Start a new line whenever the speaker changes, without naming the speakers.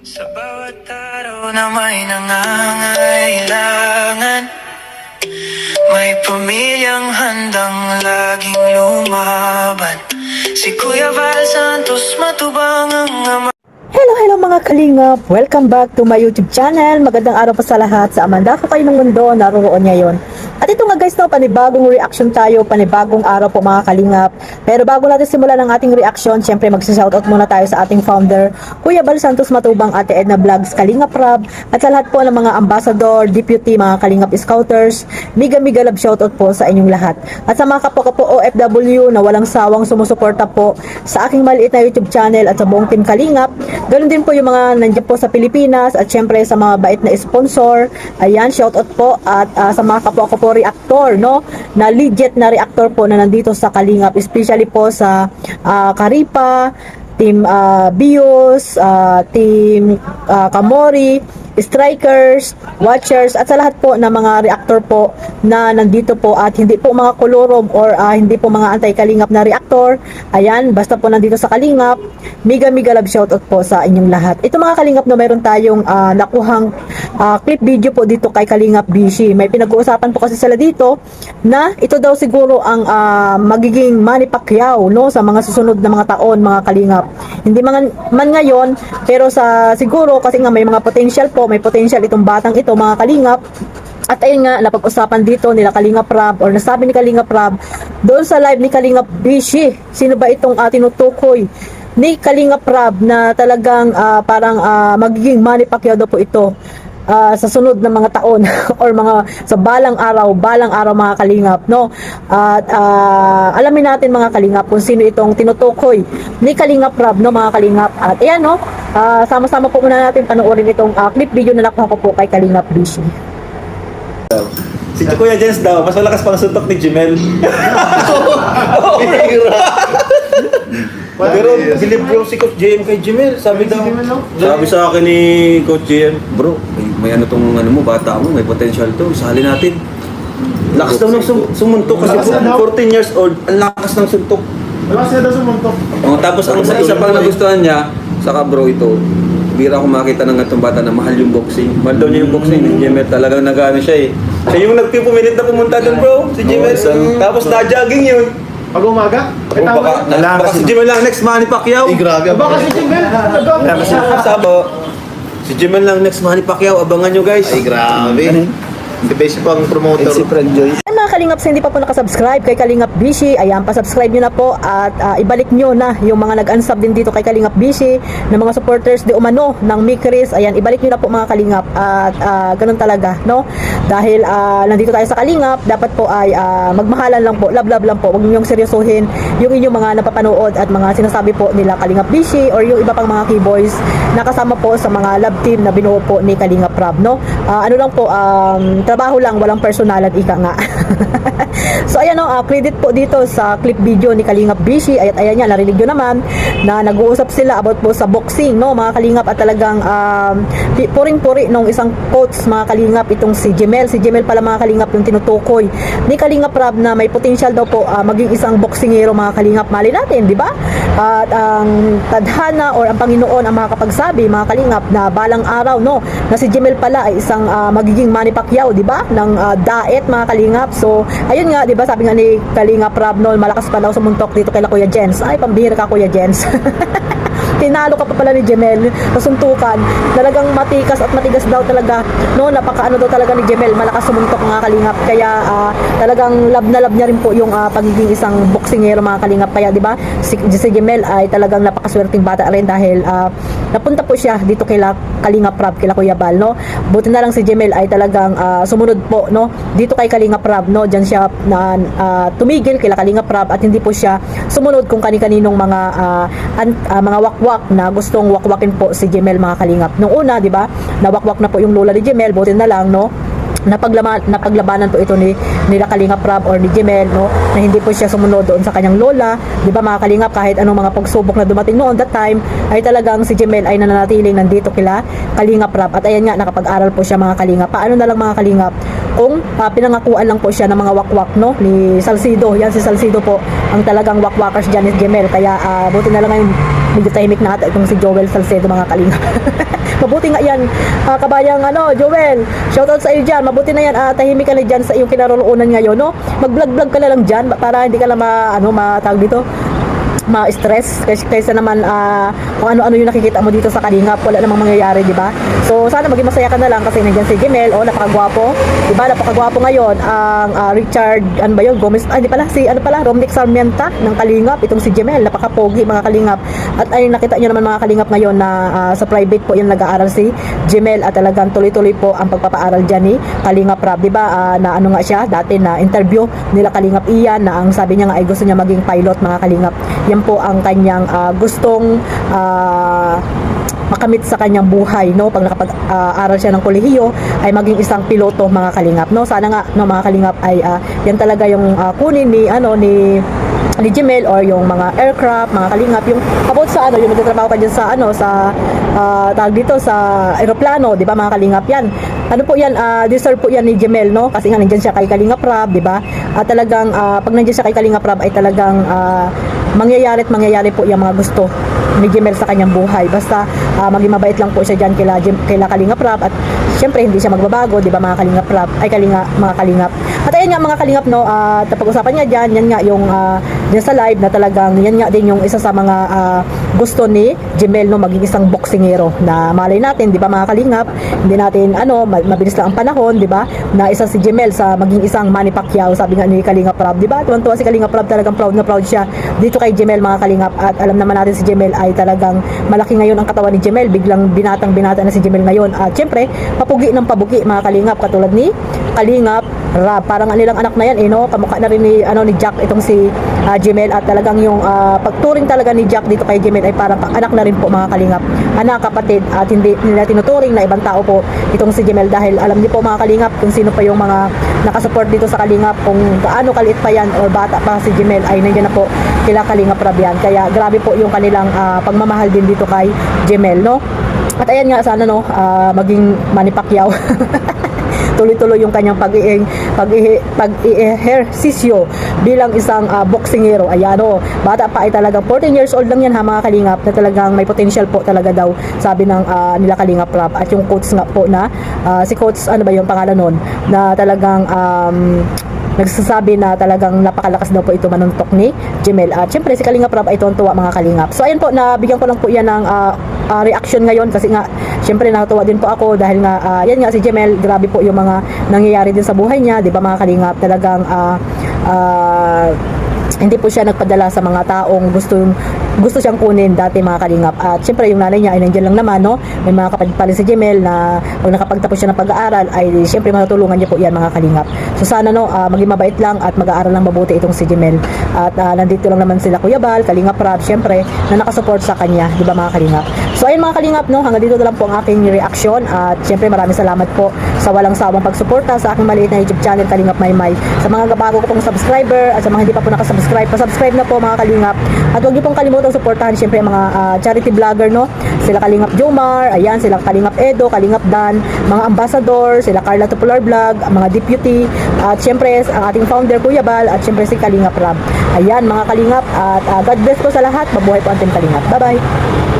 Sa bawat araw na may nangangailangan, may pamilyang handang laging lumaban. Si Kuya Val Santos matubang ang ama.
Hello mga kalingap! Welcome back to my YouTube channel. Magandang araw po sa lahat. Sa amanda ko kayo ng mundo, naroon ngayon. At ito nga guys, panibagong reaction tayo, panibagong araw po mga kalingap. Pero bago natin simulan ang ating reaction, syempre magsa-shoutout muna tayo sa ating founder, Kuya Val Santos Matubang, Ate Edna Vlogs, Kalingap Rab, at sa lahat po ng mga ambassador, deputy, mga kalingap scouters, mega love shoutout po sa inyong lahat. At sa mga kapwa OFW na walang sawang sumusuporta po sa aking maliit na YouTube channel at sa buong team Kalingap. Ganun din po yung mga nandiyan po sa Pilipinas at syempre sa mga bait na sponsor. Ayan, shoutout po. At sa mga kapwa ko po reactor, no? Na legit na reactor po na nandito sa Kalingap, especially po sa Karipa, Team Bios, Team Kamori, strikers, watchers, at sa lahat po ng mga reactor po na nandito po at hindi po mga kolorog or hindi po mga anti-kalingap na reactor. Ayan, basta po nandito sa Kalingap, mega love shoutout po sa inyong lahat. Ito mga kalingap, no, mayroon tayong nakuhang clip video po dito kay Kalingap Bishi. May pinag-uusapan po kasi sila dito na ito daw siguro ang magiging Manny Pacquiao, no, sa mga susunod na mga taon mga kalingap. Hindi man ngayon, pero sa siguro kasi nga may mga potential po, may potential itong batang ito mga kalingap. At ayun nga, napag-usapan dito nila Kalingap Rab, or nasabi ni Kalingap Rab doon sa live ni Kalingap Bishi. Sino ba itong tinutukoy ni Kalingap Rab na talagang parang magiging Manny Pacquiao daw po ito sa sunod na mga taon or mga sa balang araw mga kalingap, no? At alamin natin mga kalingap kung sino itong tinutukoy ni Kalingap Rab, no, mga kalingap. At ayan, no, sama-sama po muna natin panoorin itong clip video na nakuha ko po kay Kalingap Bishi.
Si Kuya Jens daw, mas malakas pang suntok ni Jimel. Pero bilib bro si Coach JM kay Jimel, sabi daw. Sabi sa akin ni Coach JM, bro, may ano tong ano mo, bata mo, may potential to, sali natin. Lakas daw ng sumuntok kasi 14 years old, ang lakas ng suntok.
Lakas na daw sumuntok.
Oh, tapos ang isa pang nagustuhan niya, saka bro ito, bira ko makita ng itong bata na mahal yung boxing. Mahal daw niya yung boxing ni Jimel, talagang nag-ano siya eh. Siya yung nagpipumilit na pumunta doon bro, si Jimel. Tapos na-jogging yun.
Pag umaga? May tama na.
Baka si Jimel lang next Manny Pacquiao.
Grabe. Baka si Jimel.
Si Jimel lang next Manny Pacquiao. Abangan nyo guys.
Ay, grabe. Si Base pang promoter. Si Fred Joy.
Mga kalingap, sa hindi pa po nakasubscribe kay Kalingap Bishi, ayan, pasubscribe nyo na po at ibalik nyo na yung mga nag-unsub din dito kay Kalingap Bishi na mga supporters di umano ng Mikris. Ayan, ibalik nyo na po mga kalingap at ganun talaga, no? Dahil nandito tayo sa Kalingap, dapat po ay magmahalan lang po, love lang po, huwag nyo seryosohin yung inyong mga napapanood at mga sinasabi po nila Kalingap Bishi or yung iba pang mga keyboys na kasama po sa mga love team na binuo po ni Kalingap Rab, no? Ano lang po, trabaho lang, walang personalan, ika nga. So ayan, no, credit po dito sa clip video ni Kalingap Bishi. Ayan niya, narinig nyo naman na nag-uusap sila about po sa boxing, no, mga kalingap. At talagang puring-puri nung isang coach mga kalingap, itong si Jimel pala mga kalingap yung tinutukoy ni Kalingap Rab na may potential daw po maging isang boxingero mga kalingap. Mali natin, di ba? At ang tadhana or ang Panginoon ang makakapagsabi mga kalingap na balang araw, no, na si Jimel pala ay isang magiging Manny Pacquiao, di ba? Ng daet mga kalingap. So ayun nga, di ba, sabi nga ni Kalingap Rab, no, malakas pa daw sumuntok dito kay Kuya Jens. Ay, pambihira ka Kuya Jens. Tinalo ka pa pala ni Jemel sa suntukan. Talagang matikas at matigas daw talaga, no, napakaano daw talaga ni Jemel, malakas sumuntok mga kalingap. Kaya talagang love na love niya rin po yung pagiging isang boksingero mga kalingap. Kaya di ba, si Jemel ay talagang napakaswerteng bata rin dahil napunta po siya dito kay Kalingap Rab, kay Kuya Val, no. Buti na lang si Jemel ay talagang sumunod po, no, dito kay Kalingap Rab, no. Diyan siya tumigil kay Kalingap Rab at hindi po siya sumunod kung kani-kaninong mga wakwak na gustong wakwakin po si Jemel mga kalingap. Nung una, di ba, nawakwak na po yung lola ni Jemel, buti na lang, no, napaglabanan po ito nila Kalingap Rab or ni Jemel, no, na hindi po siya sumunod doon sa kanyang lola, di ba mga kalingap. Kahit anong mga pagsubok na dumating noon that time, ay talagang si Jemel ay nananatiling nandito kila Kalingap Rab. At ayan nga, nakapag-aral po siya mga kalingap. Paano na lang mga kalingap kung pinangakuan lang po siya ng mga wakwak, no, ni Salcido. Yan si Salcido po ang talagang wakwakers dyan ni Jemel. Kaya buti na lang ngayon medyo tahimik na ata itong si Joel Salcedo mga kalingap. Mabuti nga yan, kabayang Joel, shoutout sa iyo dyan, mabuti na yan, tahimik ka na dyan sa iyong kinaroroonan ngayon, no? Mag-vlog-vlog ka na lang dyan para hindi ka lang matawag dito, ma-stress kaysa naman kung ano-ano yung nakikita mo dito sa Kalingap, wala namang mangyayari, di ba? So sana maging masaya ka na lang kasi nandiyan si Jemel, napakagwapo, di ba? Napakagwapo ngayon ang Richard, ano ba yun, Gomez, hindi pala, Romnick Sarmienta ng Kalingap, itong si Jemel, napakapogi mga Kalingap. At ay nakita nyo naman mga Kalingap ngayon na sa private po yan nag-aaral si Jemel at talagang tuloy-tuloy po ang pagpapaaral dyan ni Kalingap Rob, di ba? Na ano nga siya, dati na interview nila Kalingap Ian na ang sabi niya nga ay gusto niya maging pilot mga Kalingap. Yan po ang kanyang gustong makamit sa kanyang buhay, no? Pag nakapag-aral siya ng kolehiyo ay maging isang piloto mga Kalingap, no? Sana nga no mga Kalingap ay yan talaga yung kunin ni Jemel or yung mga aircraft mga Kalingap, yung about sa yung nagtatrabaho ka dyan sa tawag dito sa eroplano, di ba mga Kalingap, yan po yan, deserve po yan ni Jemel, no? Kasi nga nandiyan siya kay Kalingap Rob, di ba? Talagang pag nandiyan siya kay Kalingap Rob ay talagang mangyayari po yung mga gusto ni Jemel sa kanyang buhay. Basta maging mabait lang po siya dyan kila Kalingap Rob at syempre hindi siya magbabago, di ba mga Kalingap Rob, mga Kalingap. At ayun nga mga Kalingap, no, pag-usapan niya dyan, yan nga yung dyan sa live na talagang yan nga din yung isa sa mga gusto ni Jemel, no, maging isang boksingero na malay natin, di ba mga Kalingap, hindi natin mabilis lang ang panahon, di ba, na isa si Jemel sa maging isang Manny Pacquiao, sabi nga ni Kalingap Rob, di ba? Tuwan-tuwa si Kalingap Rob, talagang proud na proud siya dito kay Jemel mga Kalingap. At alam naman natin si Jemel ay talagang malaki ngayon ang katawan ni Jemel, biglang binata na si Jemel ngayon. At syempre papugi ng pabugi mga Kalingap, katulad ni Kalingap Rob, parang nilang anak na yan, kamukha na rin ni Jack itong si Jemel. At talagang yung pagturing talaga ni Jack dito kay Jemel ay parang anak na rin po mga Kalingap, anak, kapatid, at hindi nila tinuturing na ibang tao po itong si Jemel dahil alam niyo po mga Kalingap kung sino pa yung mga nakasupport dito sa Kalingap, kung gaano kaliit pa yan or bata pa si Jemel ay nandiyan na po kila Kalingap Rob yan. Kaya grabe po yung kanilang pagmamahal din dito kay Jemel, no? At ayan nga, sana maging Manny Pacquiao. Tuloy-tuloy yung kanyang pag-ehersisyo bilang isang boksingero. Ayan, bata pa ay talagang 14 years old lang yan ha mga Kalingap, na talagang may potential po talaga daw, sabi ng nila Kalingap Rob. At yung coach nga po na si coach, ano ba yung pangalan nun, na talagang nagsasabi na talagang napakalakas daw po ito manuntok ni Jemel. At syempre si Kalingap Rob ay tuwa mga Kalingap. So ayun po, nabigyan ko lang po yan ng reaction ngayon kasi nga syempre natuwa din po ako dahil nga yan nga si Jemel, grabe po yung mga nangyayari din sa buhay niya, di ba mga Kalingap? Talagang hindi po siya nagpadala sa mga taong gusto siyang kunin dati mga Kalingap. At syempre yung nanay niya ay nandiyan lang naman, no? May mga kapatid pa rin si Jemel na pag nakapagtapos siya ng pag-aaral ay syempre matutulungan niya po yan mga Kalingap. So sana maging mabait lang at mag-aaral lang mabuti itong si Jemel. At nandito lang naman sila Kuya Bal, Kalingap Rob, syempre na nakasupport sa kanya, di ba mga Kalingap? So ayun mga Kalingap, no, hanggang dito na lang po ang aking reaction. At syempre maraming salamat po sa walang sawang pagsuporta sa aking maliit na YouTube channel Kalingap Maymay. Sa mga bago ko pong subscriber at sa mga hindi pa po nakasubscribe, pa-subscribe na po mga Kalingap. At huwag niyo pong kalimutan suportahan syempre mga charity vlogger, no? Sila Kalingap Jomar, ayan, sila Kalingap Edo, Kalingap Dan, mga ambassador, sila Carla Tupular Vlog, mga deputy, at syempre ang ating founder Kuya Bal, at syempre si Kalingap Rob. Ayan mga Kalingap, at God bless po sa lahat. Mabuhay po ang Team Kalingap. Bye-bye!